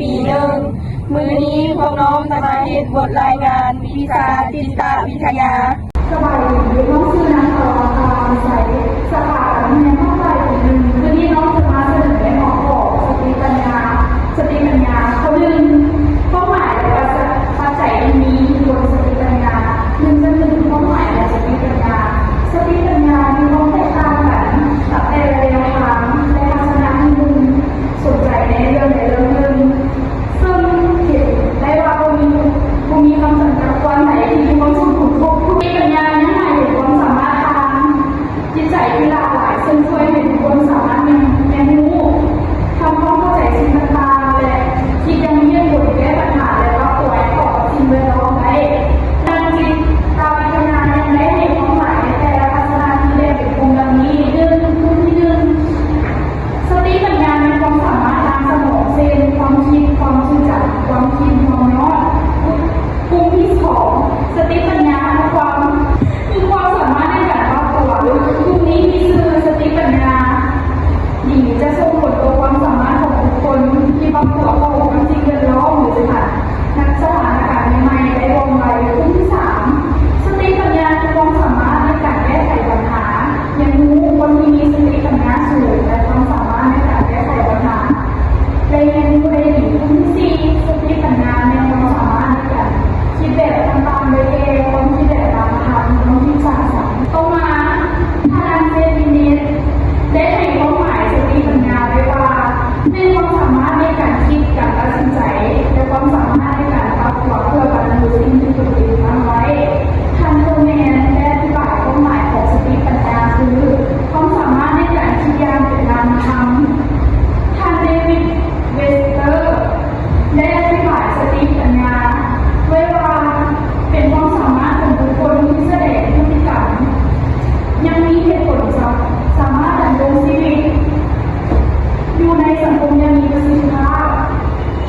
ปีหนึ่งมือนี้พวกน้องจะมาเฮ็ดบทรายงานวิชาจิตวิทยาสบายดีน้องชื่อนางสาวตาใสสถาบันเรียนห้องใต้ปีหนึ่งวันนี้น้องจะมาเสนอในหัวข้อสติปัญญาข้อหนึ่งเป้าหมายและปัจจัยมีบนสติปัญญา1.1เป้าหมายและสติปัญญามีความแตกต่างกันกับแต่ละแนวทางและทัศนะที่มุมสนใจในเรื่องใดเรื่องหนึ่งซึ่งเห็นได้ว่ามีคำจำกัดความไหนที่มีความสุขของพวกสติปัญญาเนี่ยหมายถึงความสามารถทางจิตใจที่หลากหลายซึ่งช่วยให้ทุกคนสามารถเรียนรู้ทำความเข้าใจสิ่งต่างๆและคิดยังมีเหตุผลแก้ปัญหาและปรับตัวให้เข้ากับสิ่งแวดล้อมได้ดังจิตวิทยายังได้ให้ความหมายในแต่ละทัศนะที่แบ่งเป็นกลุ่มดังนี้กลุ่มที่ 1สติปัญญามีความสามารถทางสมองเช่นความคิดความซื่อสัตย์ความคิดความน้อมกลุ่มที่ 2สติปัญญามีความสามารถในการปรับตัวกลุ่มนี้มีชื่อสติปัญญาดีจะส่งผลต่อความสามารถของบุคคลที่ปรับตัวเข้ากับสิ่งแวดล้อมหรือสถานการณ์ใหม่ๆได้ว่องไวกลุ่มที่ 3สติปัญญามีความสามารถในการแก้ไขปัญหายังรู้คนที่มีสติปัญญาสูงและความสามารถในการแก้ไขปัญหาได้เรียนรู้ได้ดีกลุ่มที่ 4สติปัญญามีความสามารถในการคิดแบบต่างๆโดยแก้ความคิดแบบตามธรรมความคิดสร้างสรรค์ต่อมาทางเซนติเนตได้ให้ความหมายสติปัญญาไว้ว่าเป็นความสามารถในการคิดการตัดสินใจและความสามารถในการปรับตัวเพื่อบรรลุสิ่งที่ตนเองตั้งไว้ทันโทแมนได้อธิบายความหมายของสติปัญญาคือความสามารถในการคิดอย่างเป็นนามธรรมท่านเดวิดเวสเตอร์ได้อธิบายสติปัญญาไว้ว่าเป็นความสามารถของบุคคลที่แสดงพฤติกรรมยังมีเหตุผลสามารถดำรงชีวิตอยู่ในสังคมยังมีประสิทธิภาพ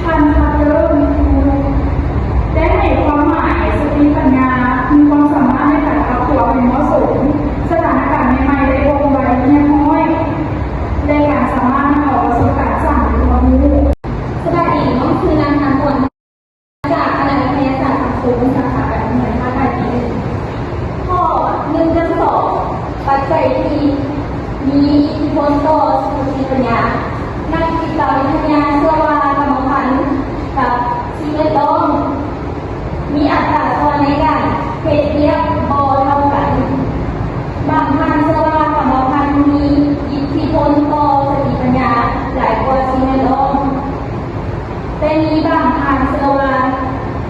ทันคาเตอร์ได้ให้ความหมายสติปัญญามีความสามารถในการปรับตัวให้เหมาะสมสถานการณ์ใหม่ๆได้ว่องไวเงียบน้อยและการสามารถนำเอาประสบการณ์สร้างความรู้สวัสดีน้องคือนางทันวันจากคณะวิทยาศาสตร์สังคมสาขาการเงินภาคการปี1ข้อ1.2ปัจจัยที่มีอิทธิพลต่อสติปัญญานักจิตวิทยาเชื่อว่ากรรมพันธุ์กับสิ่งแวดล้อมมีอัตราส่วนในการเปรียบเทียบบ่เท่ากันบางท่านเชื่อว่ากรรมพันธุ์มีอิทธิพลต่อสติปัญญาหลายกว่าสิ่งแวดล้อมแต่มีบางท่านเชื่อว่า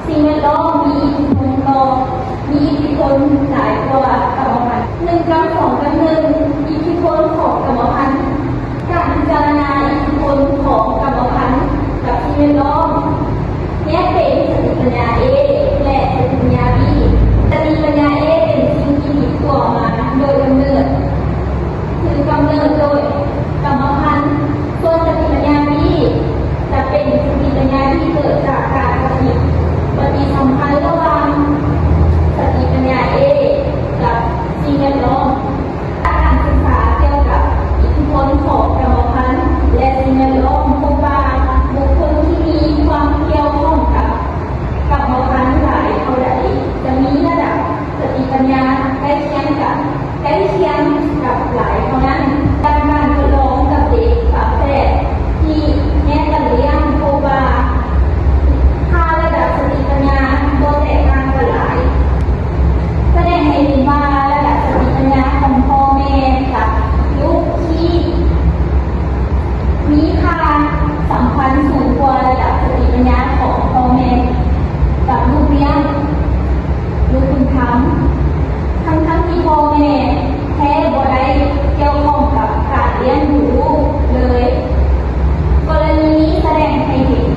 สิ่งแวดล้อมมีอิทธิพลหลายกว่ากรรมพันธุ์1 อิทธิพลของกรรมพันธุ์การพิจารณาอิทธิพลของกรรมพันธุ์กับสิ่งแวดล้อมแยกเป็นสติปัญญา A และสติปัญญา B สติปัญญา A เป็นสิ่งที่มีตัวมาโดยกำเนิดโดยกรรมพันธุ์ส่วนสติปัญญา B จะเป็นสติปัญญาที่เกิดจากการปฏิสัมพันธ์ระหว่างสติปัญญา A กับสิ่งแวดล้อมการศึกษาเกี่ยวกับอิทธิพลของกรรมพันธุ์และสิ่งแวดล้อมพบว่าบุคคลที่มีความเกี่ยวข้องกับกรรมพันธุ์หลายเท่าใดจะมีระดับสติปัญญาใกล้เคียงกับหลายเท่านั้นการทดลองกับเด็กฝาแฝดที่แยกกันเลี้ยงพบว่าค่าระดับสติปัญญาบ่แตกต่างกันหลายแสดงให้เห็นว่าระดับสติปัญญาของพ่อแม่กับลูกที่มีค่าสัมพันธ์สูงกว่าระดับสติปัญญาของพ่อแม่กับลูกเลี้ยงลูกบุญธรรมทั้งที่พ่อแม่แท้บ่ได้เกี่ยวข้องกับการเลี้ยงดูลูกเลยกรณีนี้แสดงให้เห็น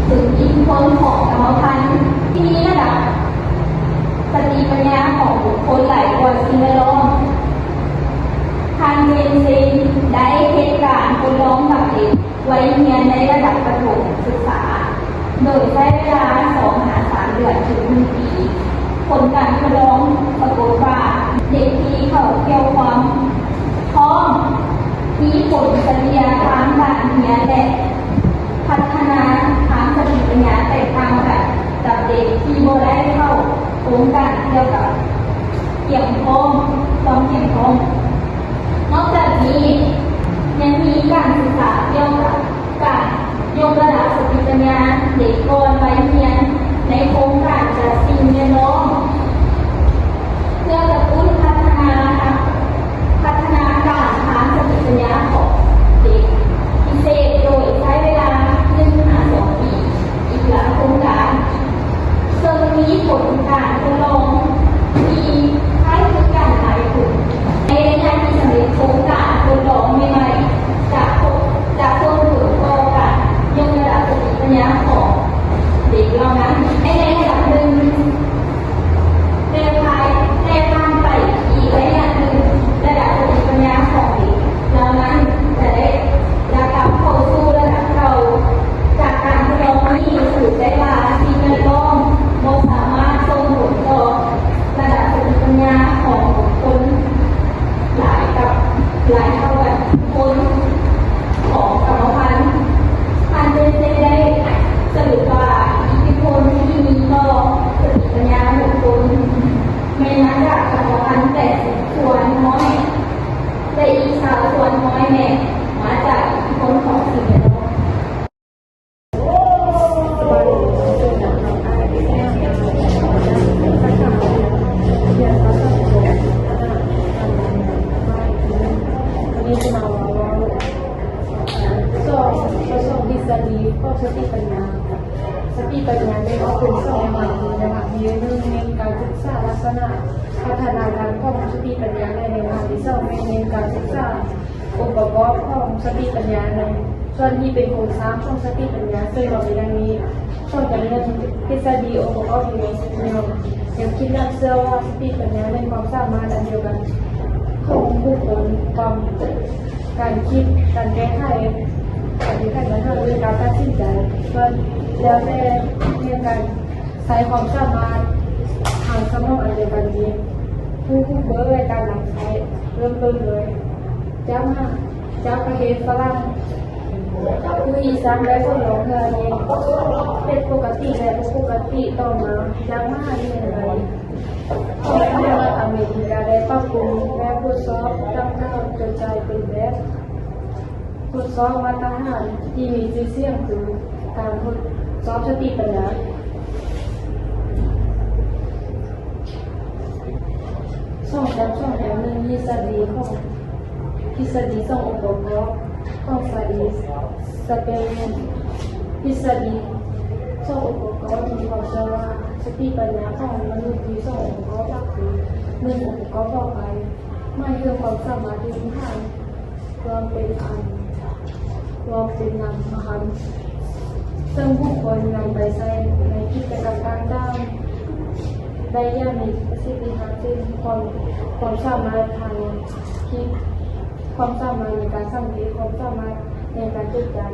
ถึงอิทธิพลของกรรมพันธุ์ที่มีระดับสติปัญญาของบุคคลหลายกว่าสิ่งแวดล้อมทางเจนเซนได้เหตุการณ์ทดลองกับเด็กวัยเรียนในระดับประถมศึกษาโดยใช้เวลา2-3 เดือนถึง1 ปี ผลการทดลองปรากฏว่าเด็กที่เขาเกี่ยวความพร้อมมีผลเฉลี่ยทางการเรียนและพัฒนาทางสติ เกี่ยวกับการยกระดับสติปัญญาเด็กก่อนวัยเรียนในโครงการจัดสิ่งแวดล้อมเพื่อกระตุ้นพัฒนาการทางสติปัญญาของเด็กพิเศษโดยใช้เวลา1-2 ปีอีกหลังโครงการซึ่งมีผลการทดลองมีให้บริการหลายกลุ่มในระยะที่สำเร็จโครงการทดลองใหม่ๆจากส่งผลต่อการยกระดับสติปัญญาของเด็กเหล่านั้นในระดับหนึ่งแต่ผ่านไปอีกระยะหนึ่งระดับสติปัญญาของเด็กเหล่านั้นจะได้รับการเข้าสู่ระดับเราจากการทดลองนี้สรุปได้ว่าสิ่งแวดล้อมบ่สามารถส่งผลต่อระดับสติปัญญาของบุคคลหลายเท่ากับคนของกรรมพันธุ์ท่านได้สรุปว่าอิทธิพลที่มีต่อสติปัญญาบุคคลไม่มาจากกรรมพันธุ์แต่ส่วนน้อยแต่อีกส่วนน้อยแม่มาจากอิทธิพลของสิ่งแวดล้อม สติปัญญาได้ออกเป็นสองอย่างนะคะมีเรื่องเน้นการศึกษาลักษณะพัฒนาการของสติปัญญาในแนวทางที่สองเน้นการศึกษาองค์ประกอบของสติปัญญาในส่วนที่เป็นโครงสร้างของสติปัญญาซึ่งเราในดังนี้ส่วนการเรียนทฤษฎีองค์ประกอบอยู่ในสิ่งเดียวยังคิดนักเชื่อว่าสติปัญญาเป็นความสามารถอันเดียวกันของบุคคลความการคิดการแก้ไขการที่ใครมาทำเรื่องการตัดสินใจก็แล้วแต่เรื่องการใช้ความสามารถทางสมองอันเดียวกันนี้ผู้เบิร์ในการนำใช้เริ่มต้นเลยจากประเทศฝรั่งผู้อีสานและคนหลงเงินเป็นปกติและปกติต่อมาจากมหาวิทยาลัยของอเมริกาได้ปรับปรุงและทดสอบตั้งค่ากระจายเป็นแบบทดสอบมาตรฐานที่มีชื่อเสียงคือการทดสอบสติปัญญา2.1ทฤษฎี2องค์ประกอบของสเปนทฤษฎี2องค์ประกอบมีความเชื่อว่าสติปัญญาของมนุษย์มี2องค์ประกอบหลักคือ1องค์ประกอบต่อไปไม่เรื่องความสามารถที่พื้นฐานความเป็นอันความเป็นนามธรรมซึ่งผู้คนนำไปใช้ในกิจกรรมต่างๆได้อย่างมีประสิทธิภาพเช่นความสามารถทางคิดความสามารถในการสังเกตความสามารถในการจดจำ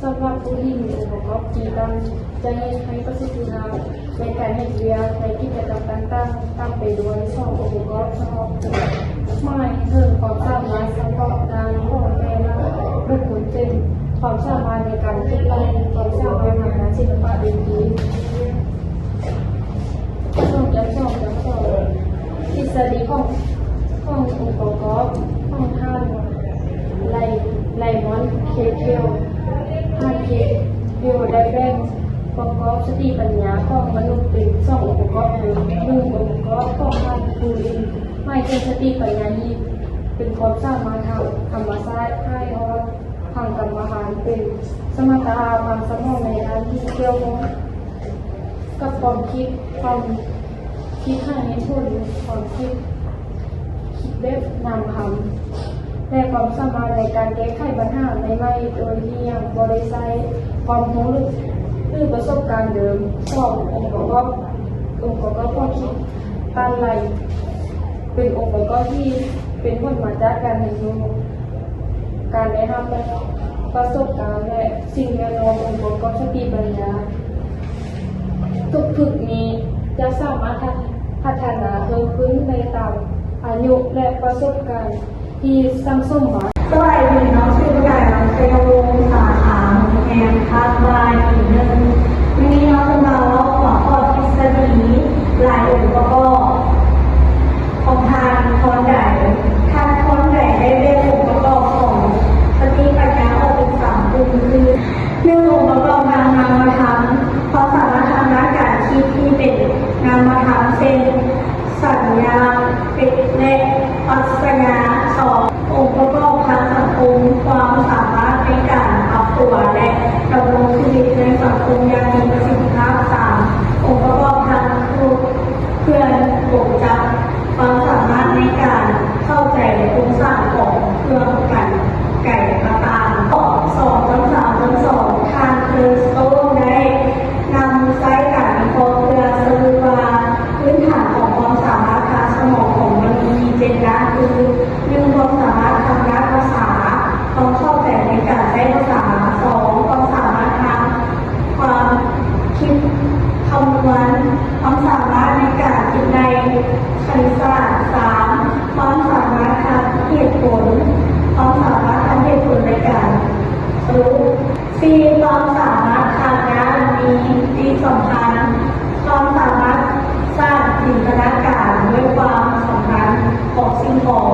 สำหรับผู้ที่มีองค์ประกอบที่ตั้งจะให้ประสิทธิภาพในการให้เรียนในกิจกรรมต่างๆตามไปด้วย2องค์ประกอบเฉพาะไม่เพิ่มความสามารถเฉพาะด้านของแต่ละบุคคลเช่นความสามารถในการคิดอะไรความสามารถทางด้านศิลปะดนตรี2.2ทฤษฎีขององค์ประกอบของท่านไลมอนเคเทลท่านเคเทลได้แบ่งประกอบสติปัญญาของมนุษย์เป็น2องค์ประกอบคือ1องค์ประกอบของท่านผู้อื่นไม่ใช่สติปัญญานี้เป็นความสามารถทางธรรมชาติให้ออทางกรรมฐานเป็นสมรรถนะทางสมองในด้านที่เกี่ยวข้องกับความคิดให้เหตุผลความคิดแบบนามธรรมและความสามารถในการแก้ไขปัญหาในไม่โดยที่ยังบริใช้ความรู้หรือประสบการณ์เดิมขององค์ประกอบความคิดตั้งไหลเป็นองค์ประกอบที่เป็นผลมาจากการเรียนรู้การได้รับประสบการณ์และสิ่งแวดล้อมองค์ประกอบสติปัญญาทุกฝึกนี้จะสามารถพัฒนาเพิ่มขึ้นในตามอายุและประสบการณ์ที่สังสมมาสวัสดีน้องชื่อไก่น้องเซลวงสาขาแห่งภาคบ่ายอีกหนึ่งวันนี้น้องจะมาเล่าหัวข้อทฤษฎีหลายองค์ประกอบของทางคนใหญ่ได้แบ่งองค์ประกอบของสติปัญญาออกเป็น ปรัชญาสององค์ประกอบทางสังคมความสามารถในการปรับตัวและดำรงชีวิตในสังคมอย่างมีประสิทธิภาพสามองค์ประกอบทางเพื่อนปกจับความสามารถในการเข้าใจโครงสร้างของเครื่องกันไก่กระตามข้อ2.3.2ทางเทอร์สโตนได้นำใช้การวิเคราะห์เพื่อสรุปว่าพื้นฐานของความสามารถทางสมองของมนุษย์มี7ด้านคือ1ความสามารถทางด้านภาษาความเข้าใจในการใช้ภาษา2ความสามารถทางความคิดคำนวณความสามารถในการคิดในคณิตศาสตร์3ความสามารถทางเหตุผลความสามารถทางเหตุผลในการรู้4ความสามารถทางด้านมีที่สำคัญความสามารถสร้างจินตนาการด้วยความสำคัญของสิ่งของ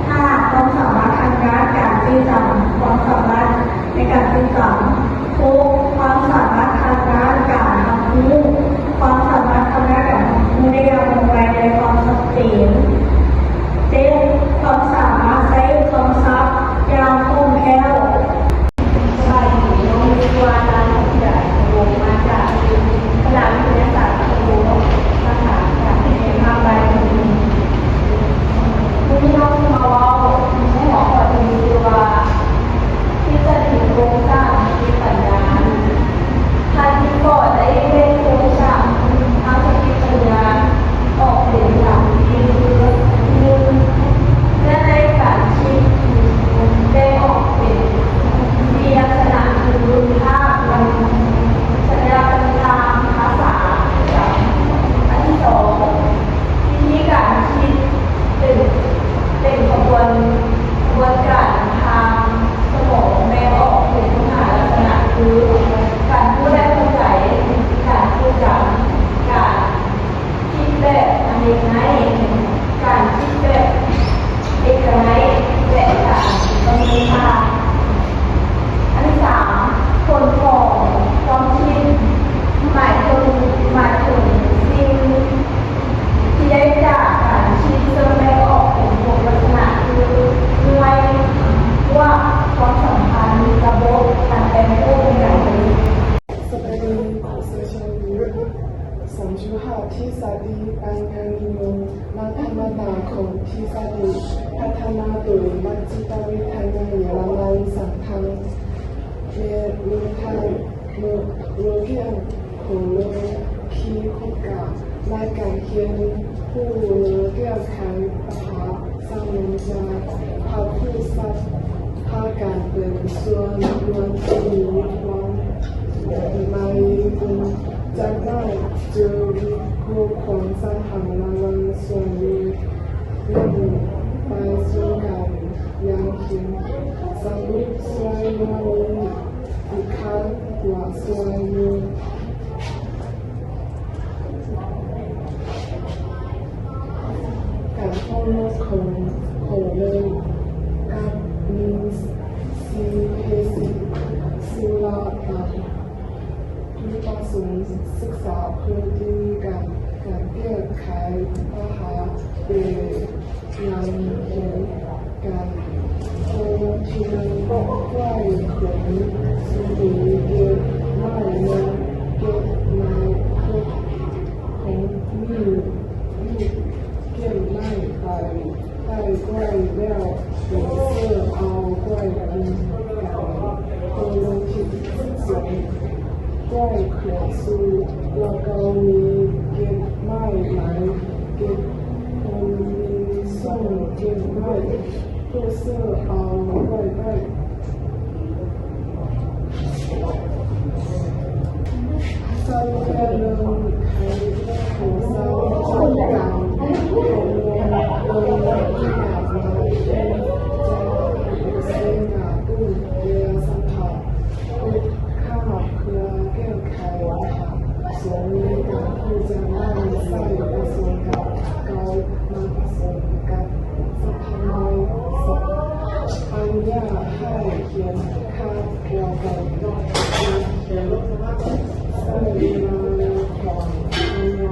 5ความสามารถทางด้านการจดจำความสามารถในการจดจำ6ความสามารถทางด้านการทำรู้ความสามารถทางด้านการทำรู้ในอย่างลงไปในความชัดเจน7ความสามารถใช้คำศัพท์อย่างคล่องแคล่วใส่น้องมีวาดานของใหญ่วงมาจากคณะวิทยาศาสตร์ของวงภาษาจากในภาคใต้ที่น้องมาว่าให้หมอขอจะมีว่าที่จะถึงโครงสร้างมีปัญญาท่านที่ก่อได้เป็นโครงสร้างทางสติปัญญาออกเป็นหลักที่และในการคิดได้ออกเป็นมีลักษณะคือภาพมันสัญลักษณ์ตามภาษาอันที่2วิธีการคิดเป็นกระบวนการทางสมองแบ่งออกเป็นลักษณะคือการพูดได้เข้าใจการพูดจำการคิดแบบอเนกไนการคิดแบบเอกไนและการประเมินค่าอันที่3ผลของความคิดหมายถึงสิ่งที่ได้จากการคิดซึ่งได้ออกเป็นลักษณะคือด้วยว่าความสัมพันธ์ระบบการแปลงรูปเป็นอย่างไร สเปนของเซอร์ชันยู2.5ที่สาดีการงานนิยมนักธรรมดาของที่สาดีพัฒนาโดยนักจิตวิทยาเยอรมันสังทางเมืองไทยเมืองโรเกียนของโลคีคุกาในการเขียนผู้แก้ไขปัญหาสร้างเงินจากพาผู้สัตว์พาการเป็นส่วนรวมที่มีความไม่เป็นจากนั้นจะมีผู้คนสร้างทำระวังส่วนนี้และไปสู่การยังเขียนสรุปส่วนนี้อีกครั้งว่าส่วนนี้การข้อมูลของเลยกับมีCPC ศิลปะที่ต้องศึกษาเพื่อที่การแก้ไขปัญหาเป็นงานเขียนการโคที่มันก็ใกล้ของสิ่งที่เกิดไม่นานเกิดมาของมีเกี่ยวไม่ไปได้ใกล้แล้วเป็นเสื้อเอาใกล้กันตัวลงที่สองใกล้เขียนสู้แล้วก็มีเก็บไม้ไหลเก็บคนมีส่งเก็บไม้ตัวเสื้อเอาใกล้ได้สร้างแค่เรื่องใครของสร้างการของวงที่อยากมาเป็นจะเสียงาตุ้นเรียสัมผัสข้าวเพื่อแก้ไขปัญหาส่วนนี้การที่จะนั่งใส่ผสมกับเกามาผสมกับสัพพายสัพพัญญาให้เขียนข้าวเกี่ยวกับเขียนใส่มาของเนื้อ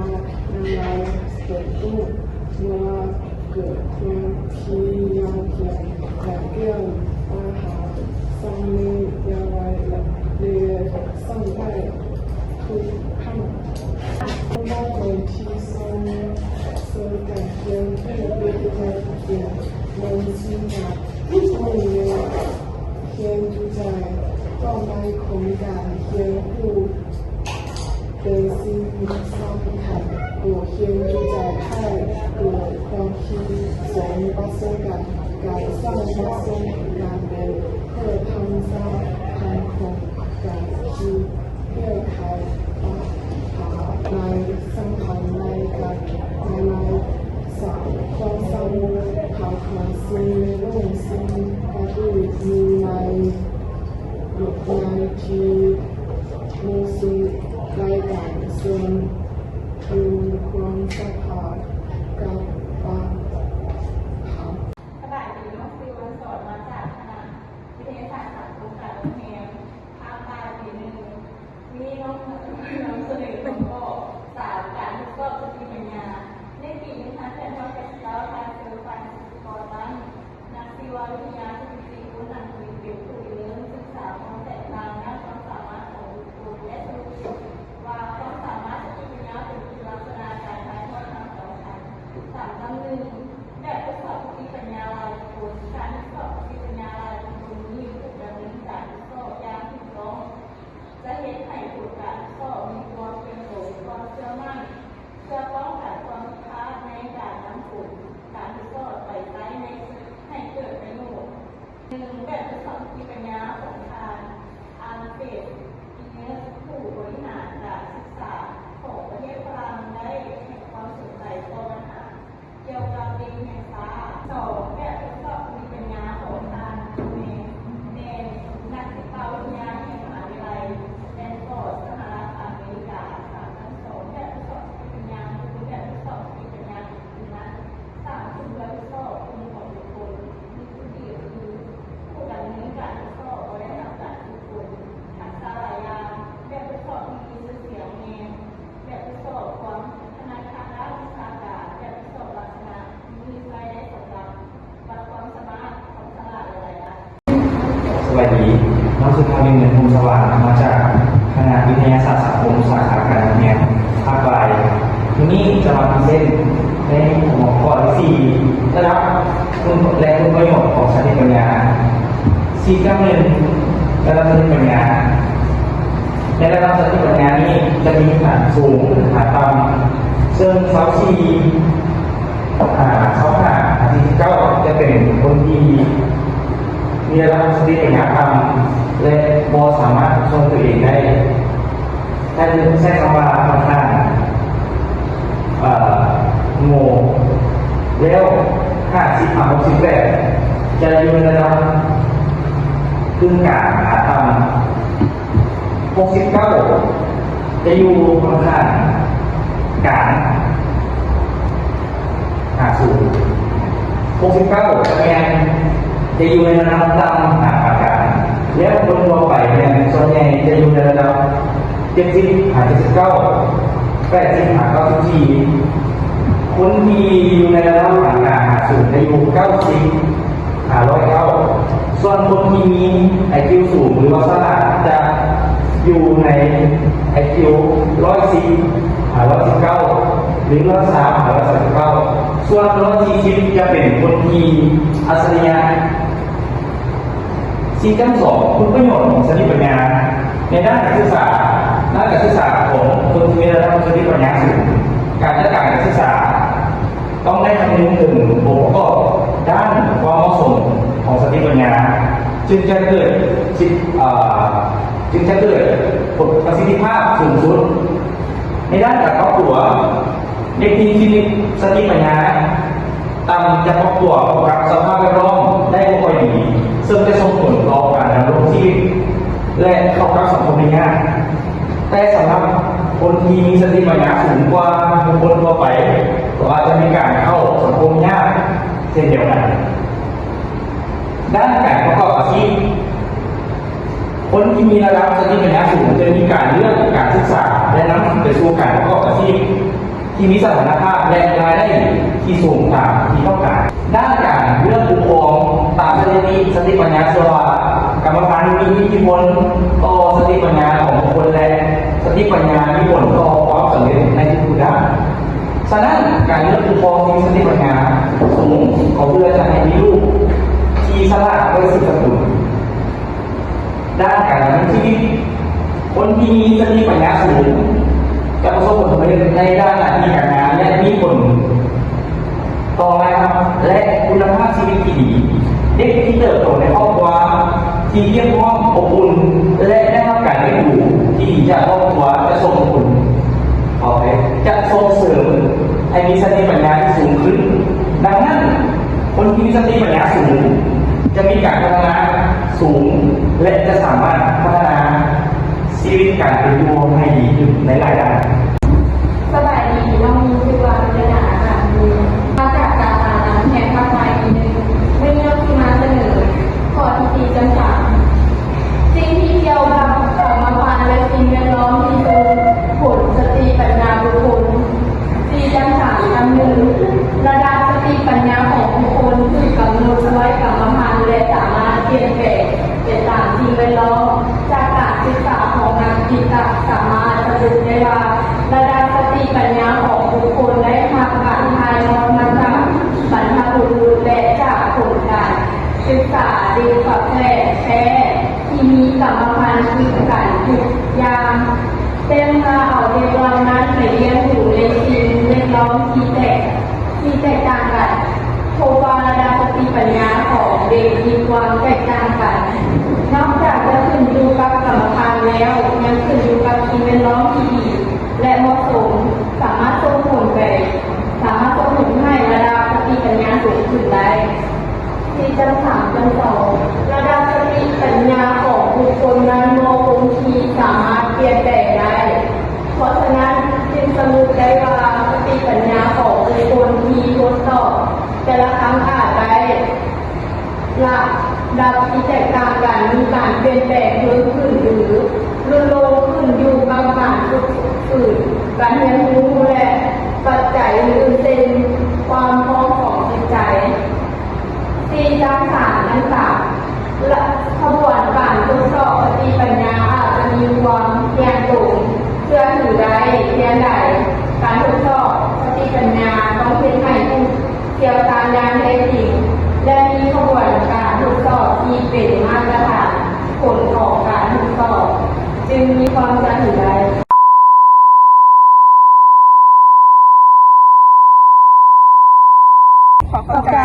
นางลายเกิดตู้เนื้อเกิดเนื้อที่点能心的梦游天主在动脉孔感天护的心伤感我天主在太我ความคิดสมประสงค์การสร้างประสงค์การเป็นเพื่อทำสร้างทางของการคิดเพื่อไทยในสังขารในการในสาวความสาวเขาของสิ่งรุ่งสิ่งประดิษฐ์มีในหลุดในที่มูสิรายการส่วนคือความสะพานกับปากเขา สบายดีน้องฟิวสอนมาจากคณะวิทยาศาสตร์สังคมการโรงเรียนภาคใต้ปีหนึ่งมีน้องเสนอผลข้อสามการทดสอบสติปัญญาในปีนี้ทางแพทย์ทางเซลล์ฟันก่อตั้งนักชีววิทยาสถิติผู้นำคุยเป็นผู้เรื่องศึกษาความแตกต่างด้านความสามารถของบุคคลและสรุปว่าความสามารถสติปัญญาเป็นลักษณะการถ่ายทอดทางสังคมสามตั้งหนึ่งแบบทดสอบสติปัญญาลายบุคคลการทดสอบสติปัญญาลายบุคคลนี้ถูกดำเนินการทดสอบอย่างถูกต้องจะเห็นให้ผลการทดสอบมีความเป็นโดยความเชื่อมั่นเพื่อป้องกันความผิดพลาดในการนำผลการทดสอบไปใช้ในให้เกิดประโยชน์หนึ่งแบบทดสอบสติปัญญาของทางอาร์เฟสผู้บริหารการศึกษาของประเทศฝรั่งได้ให้ความสนใจต่อปัญหาเกี่ยวกับเด็กแห่งฟ้าสองแบบทดสอบสติปัญญาของทางเนนักศึกษาวิทยาแห่งมหาวิทยาลัยแดนฟอร์ดสหรัฐอเมริกาสามทั้งสองแบบทดสอบสติปัญญาคือแบบทดสอบสติปัญญาคือนะสามคือแบบทดสอบคุณของบุคคลมีผู้ดีคือผู้ดำเนินการทดสอบไว้ให้กับการบุคคลทักษะหลายอย่างแบบทดสอบมีเสียงเองแบบทดสอบความถนัดทางด้านวิชาการแบบทดสอบลักษณะมีรายได้สำหรับวัดความสามารถความฉลาดอะไรนะ สวัสดีน้องสุภาวินเหมือนภูมิสว่างมาจากคณะวิทยาศาสตร์สังคมสาขาการเรียนภาคปลายทีนี้จะมาพิเศษในหัวข้อที่4ระดับคุณและคุณประโยชน์ของสติปัญญา4.1ระดับสติปัญญาในระดับสติปัญญานี้จะมีฐานสูงฐานต่ำซึ่งเสา4เสา5ฐาน49จะเป็นคนที่มีระดับสติปัญญาต่ำและพอสามารถทรงตัวเองได้ถ้าใช้คำว่าค่อนข้างโง่แล้ว50-68จะอยู่ในระดับครึ่งกลางขาต่ำ69จะอยู่ค่อนข้างกลางขาสูง69คะแนนจะอยู่ในระดับต่ำหาอากาศแล้วคนทั่วไปเนี่ยส่วนใหญ่จะอยู่ในระดับ70-79 80-94คนที่อยู่ในระดับหากลางหาสูงจะอยู่90-109ส่วนคนที่มี IQ สูงหรือว่าฉลาดจะอยู่ใน IQ 110-119หรือ103-139ส่วน140จะเป็นคนที่อัจฉริยะ4.2คุณประโยชน์ของสติปัญญาในด้านการศึกษาของคนที่มีระดับสติปัญญาสูงการจัดการการศึกษาต้องได้คำนึงถึงองค์ประกอบด้านความเหมาะสมของสติปัญญาจึงจะเกิดผลประสิทธิภาพสูงสุดในด้านการครอบครัวเด็กที่มีสติปัญญาต่ำจะครอบครัวกับสภาพแวดล้อมได้ไม่ค่อยดีซึ่งจะส่งผลต่อการดำรงชีวิตและเข้ากับสังคมได้ยากแต่สำหรับคนที่มีสติปัญญาสูงกว่าบุคคลทั่วไปก็อาจจะมีการเข้าสังคมยากเช่นเดียวกันด้านการประกอบอาชีพคนที่มีระดับสติปัญญาสูงจะมีการเลือกการศึกษาและนำไปสู่การประกอบอาชีพที่มีสถานภาพและรายได้ที่สูงตามที่ต้องการด้านการเลือกบุคคลตามสติปัญญาส่วนกรรมการมีอิทธิพลต่อสติปัญญาของบุคคลและสติปัญญามีผลต่อความสำเร็จในทุกด้าน ฉะนั้นการเลือกผู้ปกครองที่มีสติปัญญาสูงเขาเพื่อจะให้มีลูกที่ฉลาดและสิทธิสกุลด้านการดำเนินชีวิตคนที่มีสติปัญญาสูงจะประสบผลสำเร็จในด้านหน้าที่การงานและมีผลต่อมาและคุณภาพชีวิตที่ดีเด็กที่เติบโตในครอบครัวที่เรียบร้อยอบอุ่นและได้รับการเลี้ยงดูที่ดีจากครอบครัวจะส่งผลจะส่งเสริมให้มีสติปัญญาที่สูงขึ้นดังนั้นคนที่มีสติปัญญาสูงจะมีการพัฒนาสูงและจะสามารถพัฒนาชีวิตการเป็นอยู่ให้ดีขึ้นในหลายด้าน สบายดีน้องมีชื่อว่าเรนาค่ะมาจากการอ่านน้ำแข็งภาคใต้ปีหนึ่งไม่เลือกที่มาเสนอข้อที่สี่จังสามสิ่งที่เกี่ยวกับกรรมพันธุ์และสิ่งแวดล้อมที่เป็นผลสติปัญญาบุคคลสี่จังสามคำหนึ่งระดับสติปัญญาของบุคคลคือกำหนดไว้กรรมพันธุ์และสามารถเปลี่ยนแปลงไปตามสิ่งแวดล้อมจากการศึกษาของนักจิตสามารถสรุปได้ว่าระดับสติปัญญาของบุคคลได้ทำการถ่ายทอดมาจากบรรพบุรุษและจากผลการศึกษาดีกว่าแพทย์ที่มีกรรมพันธุ์คือการทุกอย่างแต่ถ้าเอาเด็กเหล่านั้นไปเรียนรู้ในสิ่งแวดล้อมที่แตกต่างกันพบว่าระดับสติปัญญาของเด็กมีความแตกต่างกันนอกจากจะขึ้นอยู่กับกรรมพันธุ์แล้วยังขึ้นอยู่กับสิ่งแวดล้อมที่ดีและเหมาะสมสามารถส่งผลให้ระดับสติปัญญาสูงขึ้นได้ที่จังสามจังสองระดับสติปัญญาของบุคคลนั้นมองคงที่สามารถเปลี่ยนแปลงได้เพราะฉะนั้นจึงสรุปได้ว่าสติปัญญาของบุคคลที่ทดสอบแต่ละครั้งอาจได้ระดับที่แตกต่างกันมีการเปลี่ยนแปลงเพิ่มขึ้นหรือลดลงขึ้นอยู่กับการฝึกการเรียนรู้และปัจจัยอื่นๆเช่นความพร้อมของจิตใจสี่จังสามนั้นสามและขบวนการทดสอบสติปัญญาอาจจะมีความเพียงสูงเพื่อถือได้เพียงใดการทดสอบสติปัญญาต้องเป็นให้ผู้เกี่ยวชาญอย่างแท้จริงและมีขบวนการทดสอบที่เป็นมาตรฐานผลของการทดสอบจึงมีความจะถือได้ขอบใจ